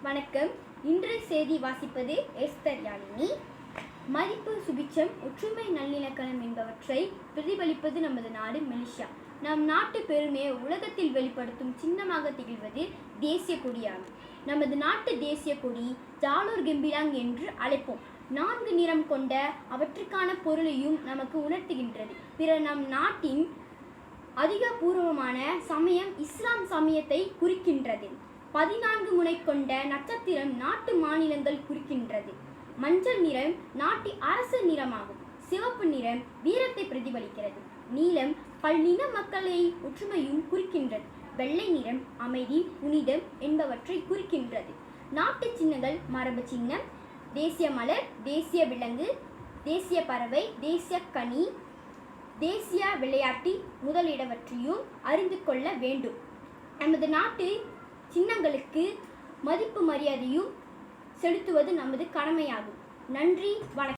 வணக்கம். இன்றைய செய்தி வாசிப்பது எஸ்தர் யாழினி. மதிப்பு, சுபிட்சம், ஒற்றுமை, நல்லிணக்கம் என்பவற்றை பிரதிபலிப்பது நமது நாடு மலேசியா. நம் நாட்டு பெருமையை உலகத்தில் வெளிப்படுத்தும் சின்னமாக திகழ்வது தேசிய கொடியாகும். நமது நாட்டு தேசிய கொடி ஜாலோர் கெம்பிலாங் என்று அழைப்போம். 4 நிறம் கொண்ட அவற்றுக்கான பொருளையும் நமக்கு உணர்த்துகின்றது. நம் நாட்டின் அதிகபூர்வமான சமயம் இஸ்லாம் சமயத்தை குறிக்கின்றது. 14 முனை கொண்ட நட்சத்திரம் நாட்டு மாநிலங்கள் குறிக்கின்றது. மஞ்சள் நிறம் நாட்டின் அரச நிறமாகும். சிவப்பு நிறம் வீரத்தை பிரதிபலிக்கிறது. நீலம் பல்லின மக்களை ஒற்றுமையும் குறிக்கின்றது. வெள்ளை நிறம் அமைதி, புனிதம் என்பவற்றை குறிக்கின்றது. நாட்டு சின்னங்கள் மரபு சின்னம், தேசிய மலர், தேசிய விலங்கு, தேசிய பறவை, தேசிய கனி, தேசிய விளையாட்டு முதலிடவற்றையும் அறிந்து கொள்ள வேண்டும். நமது நாட்டு சின்னங்களுக்கு மதிப்பு மரியாதையும் செலுத்துவது நமது கடமையாகும். நன்றி, வணக்கம்.